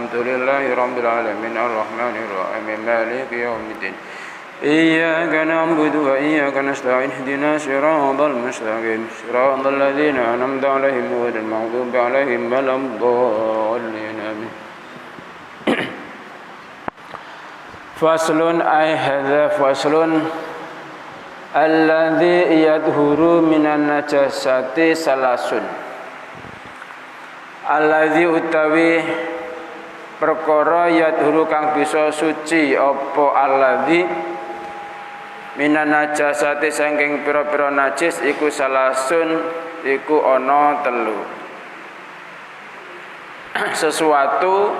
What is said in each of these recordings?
Alhamdulillahi rabbil alamin arrahmanir rahim maliki yaumiddin iyyaka na'budu wa iyyaka nasta'in ihdinas siratal mustaqim siratal ladzina an'amta 'alaihim ghairil maghdubi 'alaihim waladdallin amin. Faslun ay hadza faslun alladzi yadhuru minan najasati salasun. Alladzi utawi perkara yadhuru kang bisa suci apa alladzi minan najasati saking pira-pira najis iku salasun iku ana telu. Sesuatu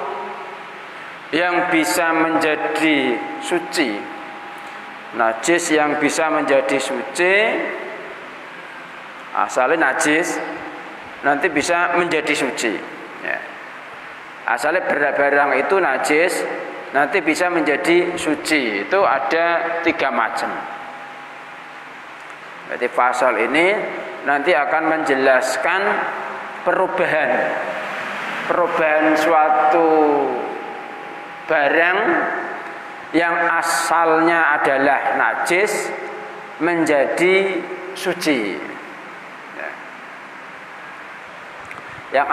yang bisa menjadi suci, najis yang bisa menjadi suci, asalnya najis nanti bisa menjadi suci ya. Asalnya barang itu najis nanti bisa menjadi suci. Itu ada 3 macam. Jadi pasal ini nanti akan menjelaskan perubahan suatu barang yang asalnya adalah najis menjadi suci. Yang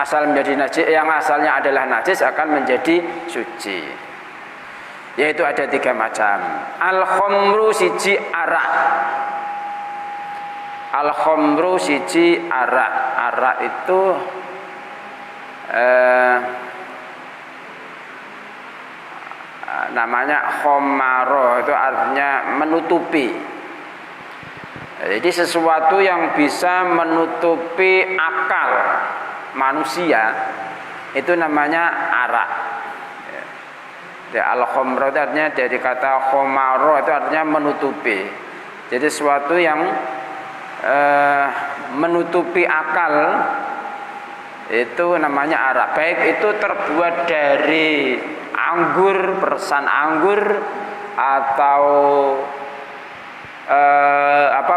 asalnya adalah najis akan menjadi suci. Yaitu ada 3 macam. Al-khamru siji arak. Al-khamru siji arak. Arak itu namanya khomaro, itu artinya menutupi. Jadi sesuatu yang bisa menutupi akal manusia itu namanya arak. Al-khamro itu artinya dari kata khomaro itu artinya menutupi. Jadi sesuatu yang menutupi akal itu namanya arak. Baik itu terbuat dari anggur, perasan anggur atau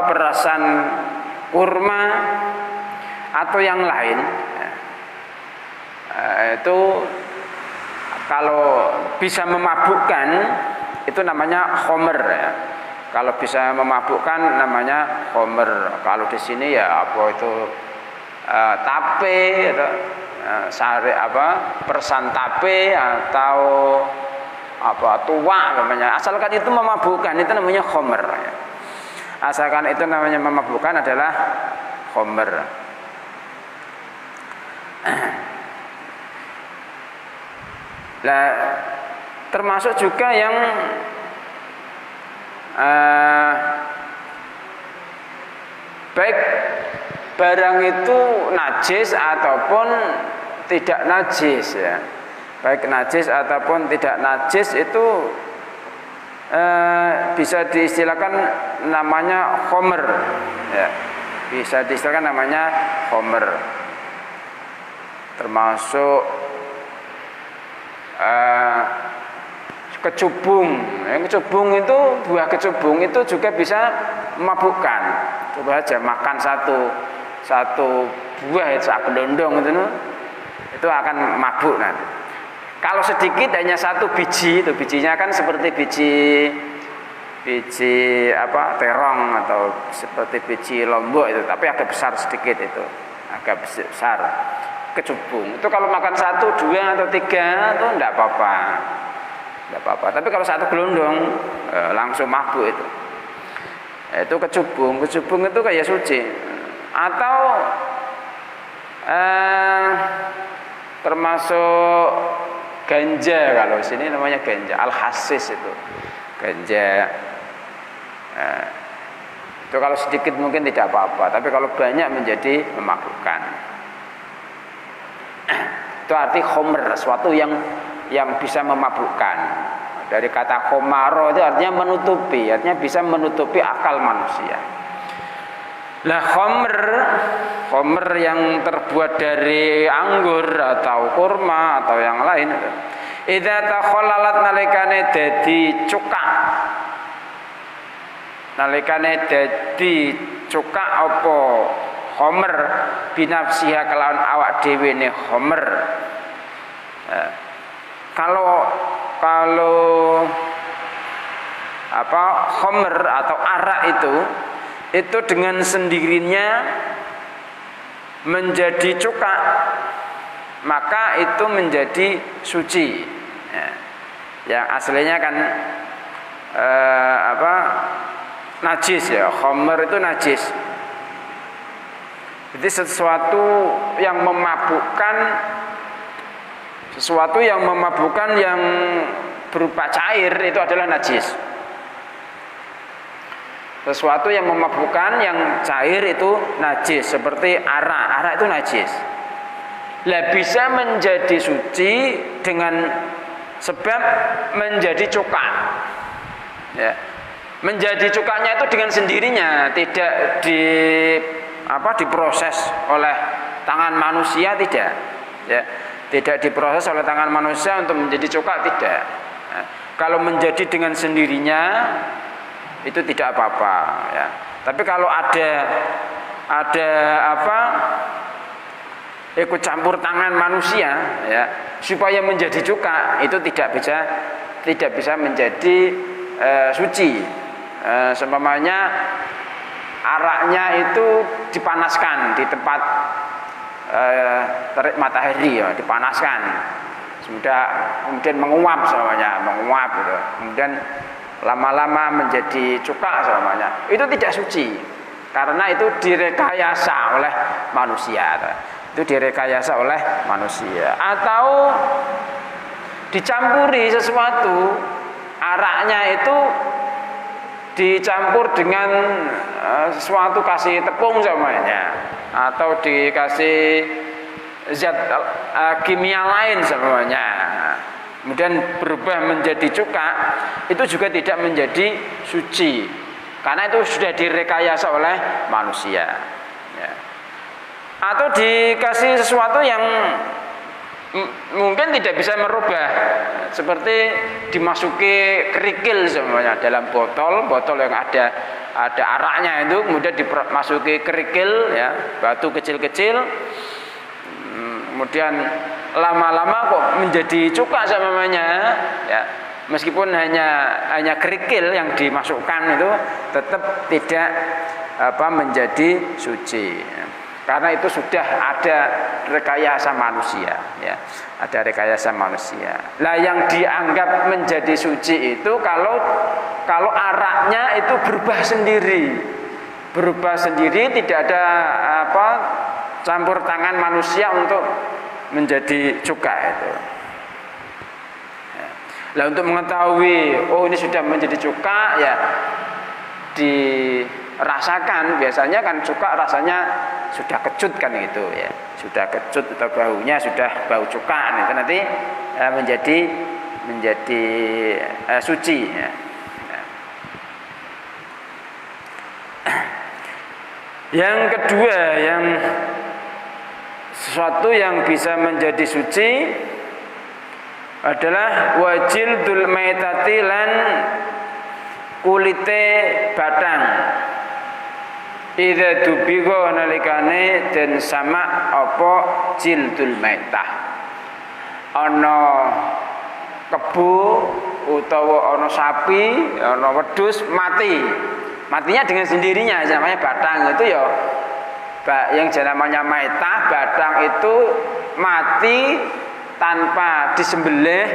perasan kurma atau yang lain. Itu kalau bisa memabukkan itu namanya khamr ya. Kalau bisa memabukkan namanya khamr. Kalau di sini ya apa itu tape atau sari persan tape atau tuak namanya. Asalkan itu memabukkan itu namanya khamr ya. Asalkan itu namanya memabukkan adalah khamr. Nah, termasuk juga yang baik barang itu najis ataupun tidak najis ya. Baik najis ataupun tidak najis itu bisa diistilahkan namanya khamr ya. Bisa diistilahkan namanya khamr. Termasuk kecubung. Kecubung itu, buah kecubung itu juga bisa memabukkan. Coba aja makan satu buah itu gelondong itu akan mabuk nanti. Kalau sedikit hanya 1 biji, itu bijinya kan seperti biji terong atau seperti biji lombok itu, tapi agak besar sedikit itu, agak besar. Kecubung itu kalau makan 1, 2 atau 3 itu enggak apa-apa. Tapi kalau 1 gelondong langsung mabuk itu. Itu kecubung itu kayak suci. Atau termasuk ganja, kalau sini namanya ganja, al-hasis itu. Ganja. Itu kalau sedikit mungkin tidak apa-apa, tapi kalau banyak menjadi memabukkan. Itu arti khamr, sesuatu yang bisa memabukkan. Dari kata khomaro itu artinya menutupi, artinya bisa menutupi akal manusia. Lah khamr yang terbuat dari anggur atau kurma atau yang lain, idza takhallalat nalikane dadi cukak. Nalikane dadi cukak apa khamr binafsiha kelawan awak dhewe ne khamr. Kalau khamr atau arak itu dengan sendirinya menjadi cuka, maka itu menjadi suci. Ya. Yang aslinya kan najis ya, khamr itu najis. Jadi sesuatu yang memabukkan yang berupa cair itu adalah najis. Sesuatu yang memabukkan yang cair itu najis, seperti arak itu najis. Lah bisa menjadi suci dengan sebab menjadi cuka. Ya. Menjadi cukanya itu dengan sendirinya, tidak diproses oleh tangan manusia, tidak. Ya. Tidak diproses oleh tangan manusia untuk menjadi cuka, tidak. Ya. Kalau menjadi dengan sendirinya itu tidak apa-apa, ya. Tapi kalau ada ikut campur tangan manusia, ya, supaya menjadi cuka, itu tidak bisa menjadi suci. Seumpamanya araknya itu dipanaskan di tempat terik matahari, ya, dipanaskan, kemudian menguap gitu. Kemudian lama-lama menjadi cuka semuanya, itu tidak suci karena itu direkayasa oleh manusia. Atau dicampuri sesuatu, araknya itu dicampur dengan sesuatu, kasih tepung semuanya, atau dikasih zat kimia lain semuanya, kemudian berubah menjadi cuka, itu juga tidak menjadi suci karena itu sudah direkayasa oleh manusia, ya. Atau dikasih sesuatu yang mungkin tidak bisa merubah, seperti dimasuki kerikil semuanya dalam botol yang ada araknya itu, kemudian dimasuki kerikil, ya, batu kecil-kecil, kemudian lama-lama kok menjadi cuka semuanya, ya. Meskipun hanya kerikil yang dimasukkan itu tetap tidak menjadi suci, ya. Karena itu sudah ada rekayasa manusia, ya. Ada rekayasa manusia. Lah yang dianggap menjadi suci itu kalau araknya itu berubah sendiri, tidak ada campur tangan manusia untuk menjadi cuka itu. Ya. Lah untuk mengetahui ini sudah menjadi cuka, ya, dirasakan. Biasanya kan cuka rasanya sudah kecut kan gitu, ya, sudah kecut atau baunya sudah bau cuka, itu nanti menjadi suci, ya. Yang kedua, yang sesuatu yang bisa menjadi suci adalah wajildul maitati lan kulite batang. Idza dubigo nalikane den sama apa jildul maitah. Ana kebu utawa ana sapi, ana wedhus mati. Matinya dengan sendirinya, namanya batang itu, ya. Yang namanya maitah, batang itu mati tanpa disembelih,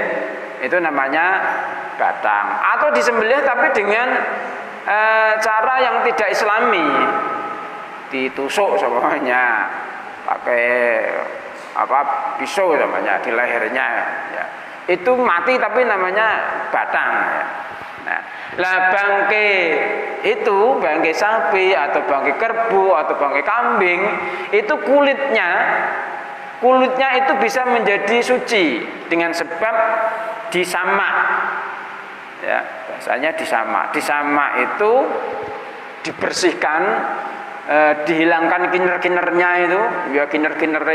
itu namanya batang. Atau disembelih tapi dengan cara yang tidak islami, ditusuk semuanya pakai pisau namanya di lehernya, ya. Itu mati tapi namanya batang, ya. Nah, lah bangkai sapi atau bangkai kerbau atau bangkai kambing itu kulitnya itu bisa menjadi suci dengan sebab disamak, ya, bahasanya disamak itu dibersihkan, dihilangkan kiner-kinernya itu, ya, kiner-kiner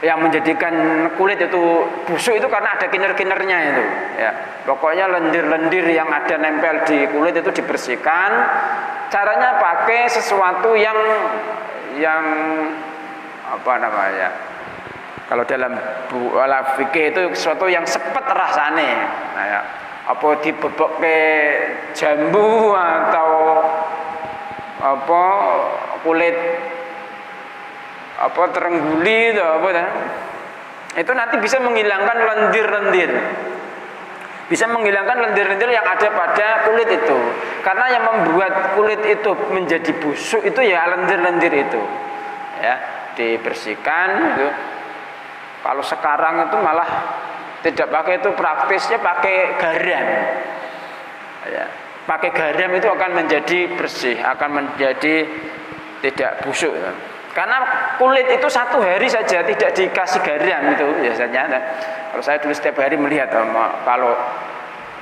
yang menjadikan kulit itu busuk itu karena ada kiner-kinernya itu, ya. Pokoknya lendir-lendir yang ada nempel di kulit itu dibersihkan. Caranya pakai sesuatu yang Kalau dalam buku fikih itu sesuatu yang sepet rasane. Nah, ya. Apa dibebok ke jambu atau apa kulit apa terengguli atau apa ya. Itu nanti bisa menghilangkan lendir-lendir. Bisa menghilangkan lendir-lendir yang ada pada kulit itu. Karena yang membuat kulit itu menjadi busuk itu ya lendir-lendir itu. Ya, dibersihkan gitu. Kalau sekarang itu malah tidak pakai itu, praktisnya pakai garam. Ya, pakai garam itu akan menjadi bersih, akan menjadi tidak busuk. Ya. Karena kulit itu satu hari saja tidak dikasih garam itu biasanya. Nah, kalau saya dulu setiap hari melihat kalau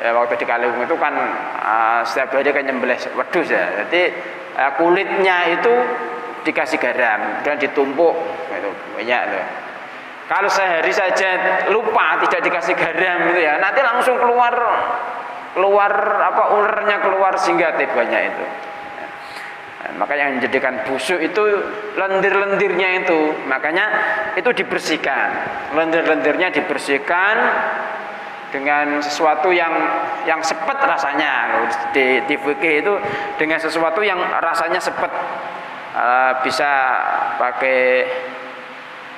ya, waktu di Kaliwung itu kan setiap hari kan nyembelih wedhus ya. Jadi kulitnya itu dikasih garam dan ditumpuk itu banyak tuh. Kalau sehari saja lupa tidak dikasih garam gitu ya, nanti langsung keluar apa ulernya keluar sehingga banyak itu. Nah, maka yang menjadikan busuk itu lendir-lendirnya itu, makanya itu dibersihkan. Lendir-lendirnya dibersihkan dengan sesuatu yang sepet rasanya. Di fikih itu dengan sesuatu yang rasanya sepet, bisa pakai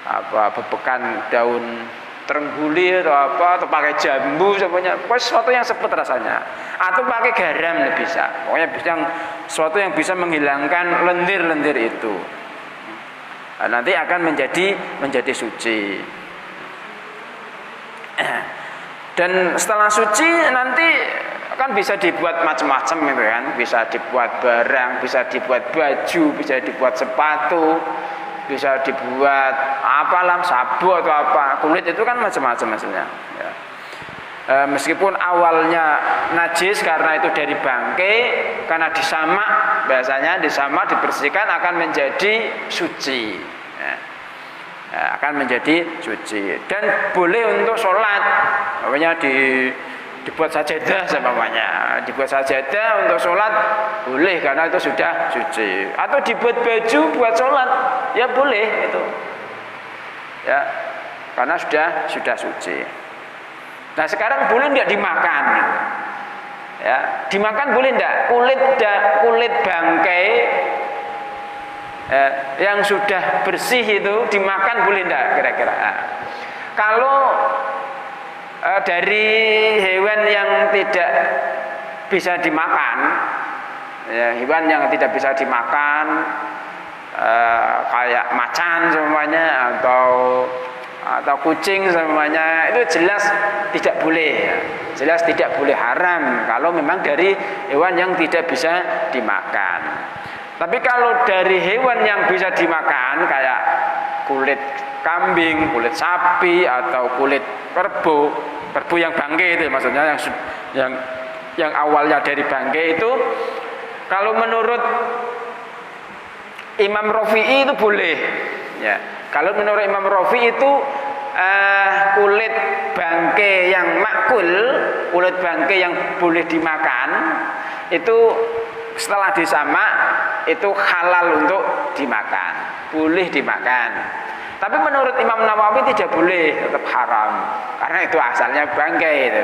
apa bebekan daun terengguli atau pakai jambu semuanya, pokoknya sesuatu yang sepet rasanya, atau pakai garam bisa, pokoknya sesuatu yang bisa menghilangkan lendir-lendir itu. Nah, nanti akan menjadi suci. Dan setelah suci nanti kan bisa dibuat macam-macam itu kan, bisa dibuat barang, bisa dibuat baju, bisa dibuat sepatu, bisa dibuat apalah sabu atau apa, kulit itu kan macam-macam hasilnya ya. Meskipun awalnya najis karena itu dari bangkai, karena disamak, biasanya disamak dibersihkan akan menjadi suci ya. Ya, akan menjadi suci dan boleh untuk sholat, makanya dibuat sajadah semuanya, dibuat sajadah untuk sholat boleh karena itu sudah suci, atau dibuat baju buat sholat ya boleh itu ya karena sudah suci. Nah sekarang boleh tidak dimakan ya, dimakan boleh tidak kulit bangkai yang sudah bersih itu dimakan boleh tidak kira-kira? Nah, kalau dari hewan yang tidak bisa dimakan ya, hewan yang tidak bisa dimakan kayak macan semuanya atau kucing semuanya itu jelas tidak boleh ya. Jelas tidak boleh, haram kalau memang dari hewan yang tidak bisa dimakan. Tapi kalau dari hewan yang bisa dimakan kayak kulit kambing, kulit sapi atau kulit kerbau yang bangkai itu maksudnya yang awalnya dari bangkai itu, kalau menurut Imam Rafi'i itu boleh ya. Kalau menurut Imam Rafi'i itu kulit bangkai yang makul, kulit bangkai yang boleh dimakan itu setelah disamak itu halal untuk dimakan, boleh dimakan. Tapi menurut Imam Nawawi tidak boleh, tetap haram karena itu asalnya bangkai itu.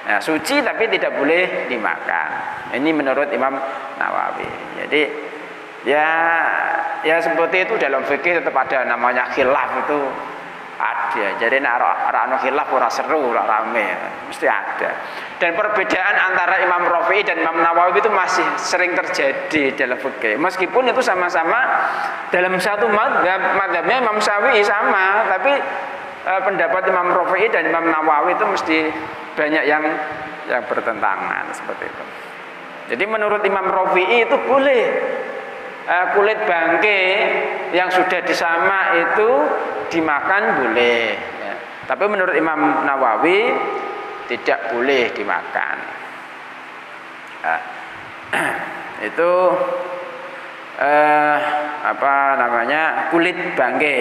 Nah, suci tapi tidak boleh dimakan. Ini menurut Imam Nawawi. Jadi ya seperti itu, dalam fikih tetap ada namanya khilaf itu ada. Jadi nek ora khilaf ora seru, ora rame, mesti ada. Dan perbedaan antara Imam Rafi'i dan Imam Nawawi itu masih sering terjadi dalam fikih. Meskipun itu sama-sama dalam satu mazhabnya Imam Syafi'i sama, tapi pendapat Imam Rafi'i dan Imam Nawawi itu mesti banyak yang bertentangan seperti itu. Jadi menurut Imam Rafi'i itu boleh kulit bangkai yang sudah disamak itu dimakan boleh ya. Tapi menurut Imam Nawawi tidak boleh dimakan. Nah, itu apa namanya, kulit bangkai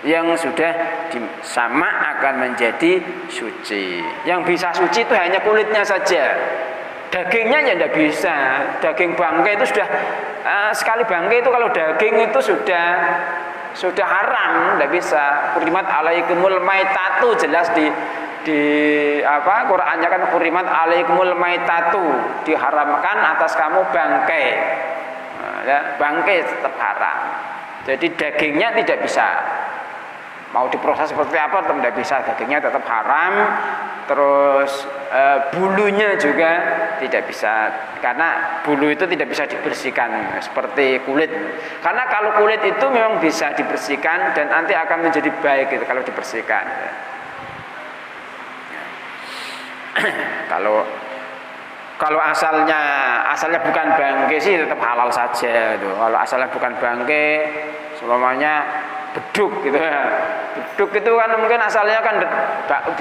yang sudah disamak akan menjadi suci. Yang bisa suci itu hanya kulitnya saja. Dagingnya ya tidak bisa. Daging bangkai itu sudah sekali bangkai itu kalau daging itu sudah haram, tidak bisa. Hurimat alaikumul maitatu, jelas di Qur'annya kan hurimat alaikumul maitatu, diharamkan atas kamu bangkai. Ya, bangkai tetap haram. Jadi dagingnya tidak bisa. Mau diproses seperti apa tetap tidak bisa, dagingnya tetap haram. Terus bulunya juga tidak bisa, karena bulu itu tidak bisa dibersihkan seperti kulit. Karena kalau kulit itu memang bisa dibersihkan dan nanti akan menjadi baik gitu kalau dibersihkan. Kalau asalnya bukan bangkai sih tetap halal saja itu. Kalau asalnya bukan bangkai, semuanya beduk gitu ya. Beduk itu kan mungkin asalnya kan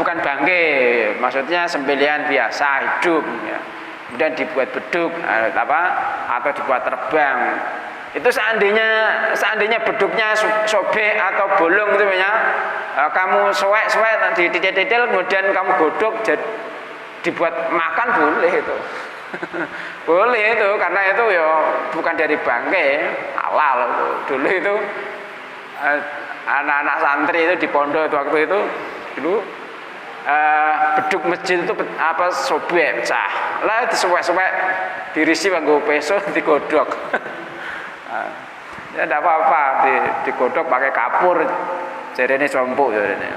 bukan bangkai, maksudnya sembelihan biasa hidup ya. Kemudian dibuat beduk atau dibuat terbang. Itu seandainya beduknya sobek atau bolong gitu ya. Kamu suwek dititil kemudian kamu godok dibuat makan boleh itu. Boleh itu, karena itu ya bukan dari bangkai, halal itu. Dulu itu anak-anak santri itu di pondok waktu itu dulu beduk masjid itu sobek pecah lah, disuwek-suwek dirisi nganggo peso digodok. Ya tidak apa-apa, digodok pakai kapur, jarene sompuk jarene.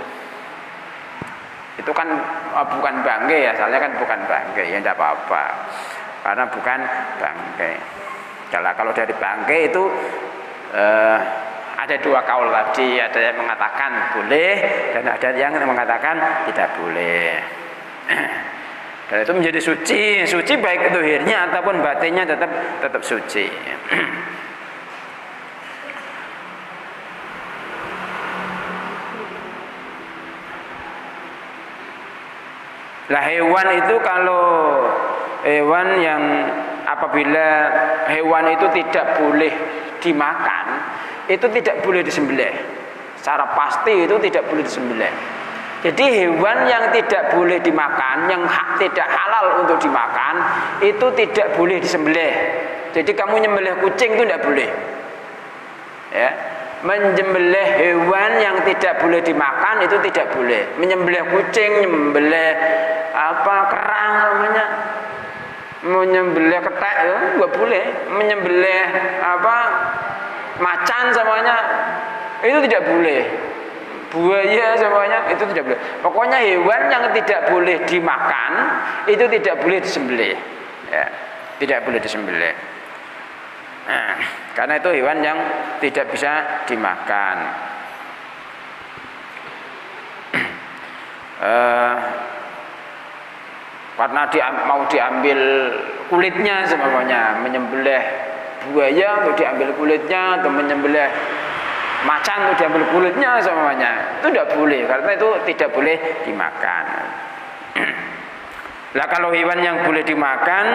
Itu kan bukan bangkai, asalnya kan bukan bangkai, ya tidak apa-apa karena bukan bangkai. Kalau dari bangkai itu ada dua kaul tadi, ada yang mengatakan boleh dan ada yang mengatakan tidak boleh. Dan itu menjadi suci baik zahirnya ataupun batinnya tetap suci. Lah hewan itu kalau hewan yang apabila hewan itu tidak boleh dimakan, itu tidak boleh disembelih. Secara pasti itu tidak boleh disembelih. Jadi hewan yang tidak boleh dimakan, yang tidak halal untuk dimakan, itu tidak boleh disembelih. Jadi kamu nyembelih kucing itu tidak boleh. Ya. Menyembelih hewan yang tidak boleh dimakan itu tidak boleh. Menyembelih kucing, menyembelih kerang namanya, menyembelih ketek itu nggak boleh. Menyembelih macan semuanya itu tidak boleh. Buaya semuanya itu tidak boleh. Pokoknya hewan yang tidak boleh dimakan itu tidak boleh disembelih. Ya, tidak boleh disembelih. Nah, karena itu hewan yang tidak bisa dimakan. Karena mau diambil kulitnya semuanya, menyembelih buaya untuk diambil kulitnya, atau menyembelih macan untuk diambil kulitnya semuanya, itu tidak boleh, karena itu tidak boleh dimakan. Lah kalau hewan yang boleh dimakan,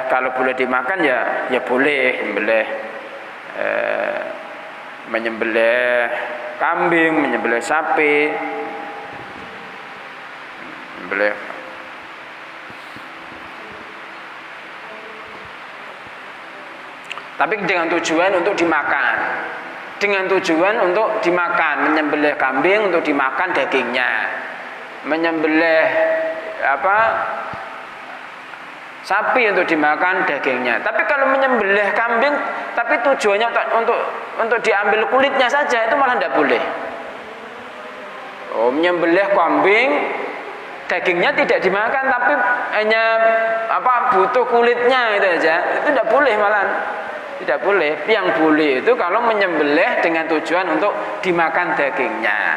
kalau boleh dimakan ya boleh menyembelih kambing, menyembelih sapi, menyembelih. Tapi dengan tujuan untuk dimakan. Dengan tujuan untuk dimakan, menyembelih kambing untuk dimakan dagingnya. Menyembelih sapi untuk dimakan dagingnya. Tapi kalau menyembelih kambing tapi tujuannya untuk diambil kulitnya saja, itu malah tidak boleh. Menyembelih kambing dagingnya tidak dimakan tapi hanya butuh kulitnya itu aja, itu tidak boleh malah. Tidak boleh. Yang boleh itu kalau menyembelih dengan tujuan untuk dimakan dagingnya.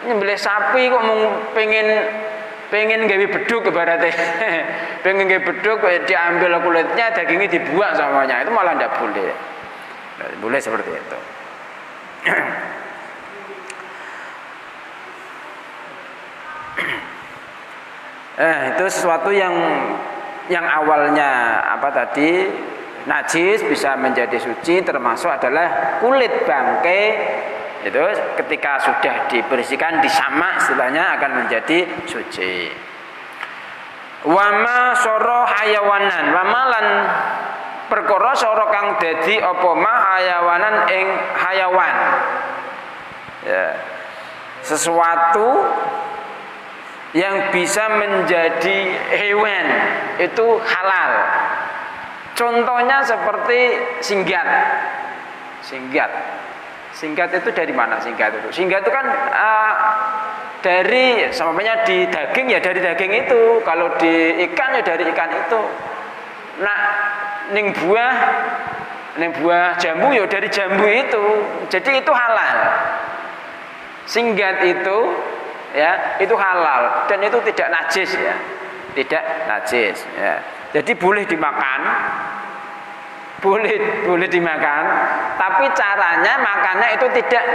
Menyembelih sapi kok pengen gawe beduk ibaratnya. Pengen gawe beduk diambil kulitnya, dagingnya dibuang semuanya, itu malah tidak boleh. Tidak boleh seperti itu. Itu sesuatu yang awalnya najis bisa menjadi suci, termasuk adalah kulit bangkai. Itu ketika sudah dibersihkan, disamak istilahnya, akan menjadi suci. Wama soro hayawanan, wamalan perkara sora kang dadi apa ma hayawanan ing hayawan. Ya. Sesuatu yang bisa menjadi hewan itu halal. Contohnya seperti singgat. Singgat itu dari mana singgat itu? Singgat itu kan dari samanya di daging ya dari daging itu. Kalau di ikan ya dari ikan itu. Nah, ning buah jambu ya dari jambu itu. Jadi itu halal. Singgat itu ya itu halal dan itu tidak najis ya. Tidak najis ya. Jadi boleh dimakan, boleh dimakan, tapi caranya makannya itu tidak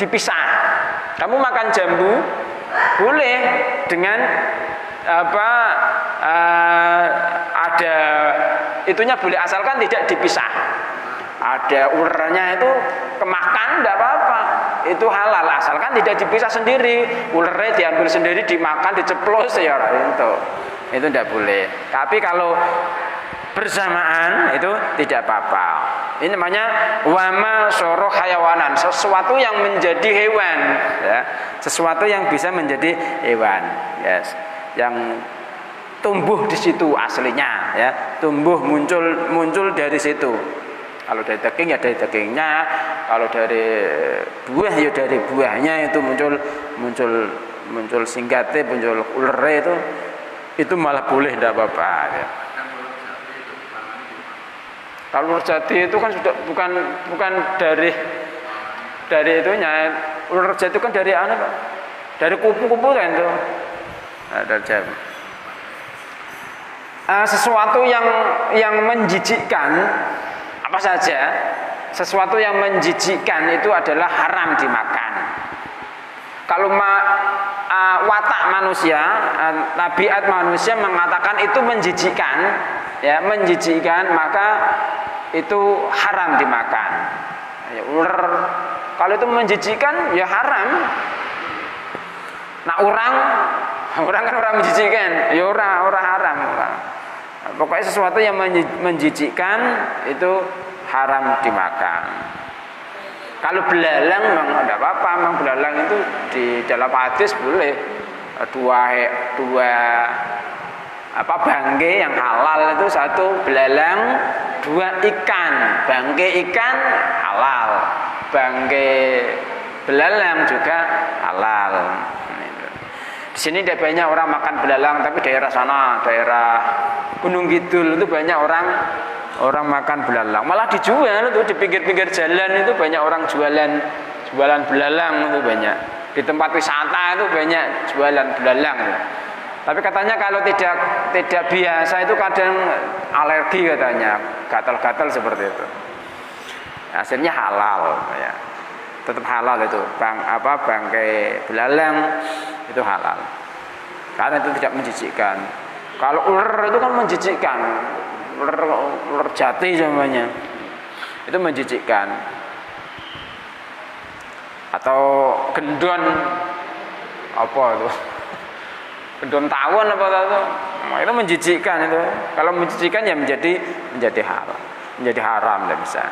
dipisah. Kamu makan jambu boleh dengan ada itunya boleh asalkan tidak dipisah. Ada ulernya itu kemakan tidak apa-apa, itu halal asalkan tidak dipisah sendiri. Ulernya diambil sendiri dimakan diceplos ya itu tidak boleh. Tapi kalau bersamaan itu tidak apa-apa. Ini namanya wama soroh hayawanan, sesuatu yang menjadi hewan ya. Sesuatu yang bisa menjadi hewan yes. Yang tumbuh di situ aslinya ya, tumbuh muncul dari situ. Kalau dari daging ya dari dagingnya, kalau dari buah ya dari buahnya itu muncul singgatnya, muncul ulernya itu malah boleh tidak apa-apa ya. Kalau ular jati itu kan sudah bukan dari itunya. Ular jati itu kan dari Pak? Dari kupu-kupu kan itu. Nah, dari jati. Sesuatu yang menjijikkan apa saja, sesuatu yang menjijikkan itu adalah haram dimakan. Kalau watak manusia, tabiat manusia mengatakan itu menjijikkan, ya menjijikkan, maka itu haram dimakan. Ya, ular kalau itu menjijikkan ya haram. Nah orang kan orang menjijikkan, ya orang haram. Pokoknya sesuatu yang menjijikkan itu haram dimakan. Kalau belalang memang tidak apa-apa, memang belalang itu di dalam hadis boleh dua bangke yang halal itu satu belalang, dua ikan. Bangke ikan halal, bangke belalang juga halal. Di sini tidak banyak orang makan belalang, tapi daerah sana, daerah Gunung Kidul itu banyak orang makan belalang. Malah dijual itu di pinggir-pinggir jalan itu banyak orang jualan belalang itu banyak. Di tempat wisata itu banyak jualan belalang. Tapi katanya kalau tidak biasa itu kadang alergi katanya, gatal-gatal seperti itu. Hasilnya halal ya. Tetap halal itu. Bangkai belalang itu halal. Karena itu tidak menjijikkan. Kalau ular itu kan menjijikkan. Ular jati namanya. Itu menjijikkan. Atau gendon apa itu? Gendon tawon apa itu? Nah, itu menjijikkan itu. Kalau menjijikkan ya menjadi haram. Menjadi haram tidak bisa.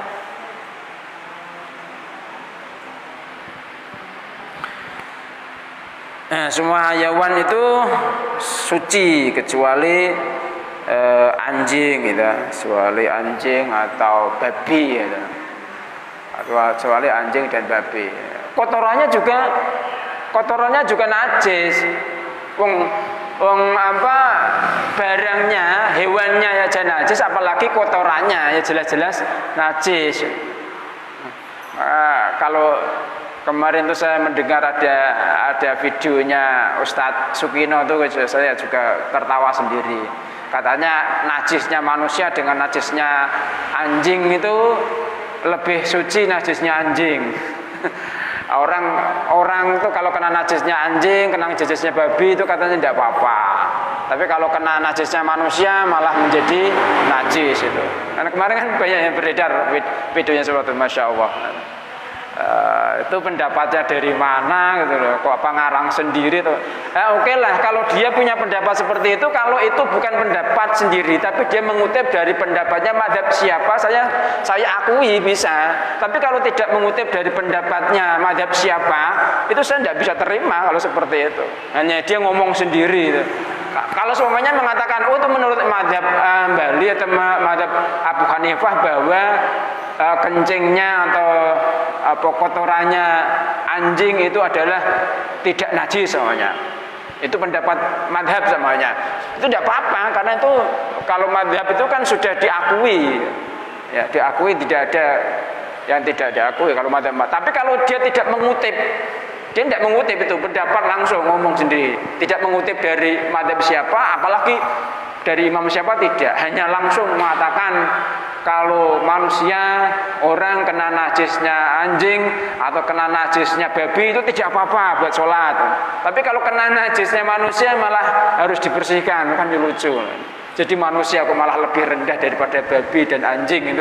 Semua hayawan itu suci kecuali anjing gitu, kecuali anjing atau babi gitu. Kecuali anjing dan babi. Kotorannya juga najis. Barangnya, hewannya ya aja najis, apalagi kotorannya ya jelas-jelas najis. Kalau kemarin tuh saya mendengar ada videonya Ustadz Sukino tuh saya juga tertawa sendiri. Katanya najisnya manusia dengan najisnya anjing itu lebih suci najisnya anjing. Orang tuh kalau kena najisnya anjing, kena najisnya babi itu katanya tidak apa-apa. Tapi kalau kena najisnya manusia malah menjadi najis itu. Karena kemarin kan banyak yang beredar videonya seperti itu, Masya Allah. Itu pendapatnya dari mana gitu loh, kok apa ngarang sendiri tuh. Oke lah kalau dia punya pendapat seperti itu, kalau itu bukan pendapat sendiri tapi dia mengutip dari pendapatnya mazhab siapa, saya akui bisa. Tapi kalau tidak mengutip dari pendapatnya mazhab siapa, itu saya tidak bisa terima kalau seperti itu. Hanya dia ngomong sendiri gitu. Kalau semuanya mengatakan itu menurut mazhab Bali atau mazhab Abu Hanifah bahwa kencingnya atau kotorannya anjing itu adalah tidak najis semuanya, itu pendapat madhab semuanya, itu tidak apa-apa karena itu kalau madhab itu kan sudah diakui, ya diakui, tidak ada yang tidak diakui kalau madhab. Tapi kalau dia tidak mengutip, dia tidak mengutip itu pendapat langsung ngomong sendiri, tidak mengutip dari madhab siapa, apalagi dari imam siapa, tidak, hanya langsung mengatakan kalau manusia orang kena najisnya anjing atau kena najisnya babi itu tidak apa-apa buat sholat. Tapi kalau kena najisnya manusia malah harus dibersihkan, kan lucu. Jadi manusia kok malah lebih rendah daripada babi dan anjing itu.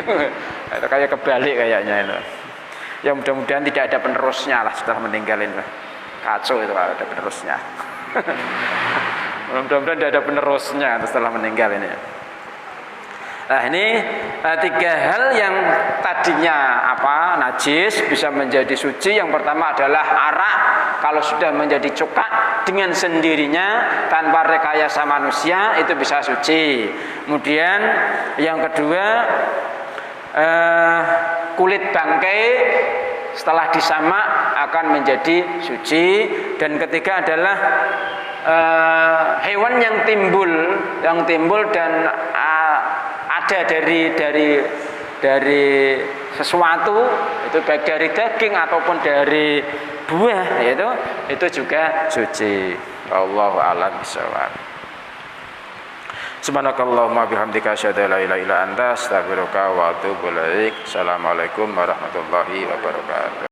Itu kayak kebalik kayaknya itu. Ya mudah-mudahan tidak ada penerusnya lah setelah meninggal ini. Kacau itu kalau ada penerusnya. Mudah-mudahan tidak ada penerusnya setelah meninggal ini. Nah ini tiga hal yang tadinya najis bisa menjadi suci. Yang pertama adalah arak, kalau sudah menjadi cukak dengan sendirinya tanpa rekayasa manusia itu bisa suci. Kemudian yang kedua kulit bangkai setelah disamak akan menjadi suci. Dan ketiga adalah hewan yang timbul dan ada dari sesuatu, itu baik dari daging ataupun dari buah, itu juga suci. Wallahu a'lam bishawab. Subhanakallahumma bihamdika asyhadu an la ilaha illa anta astaghfiruka wa atubu ilaik. Assalamualaikum warahmatullahi wabarakatuh.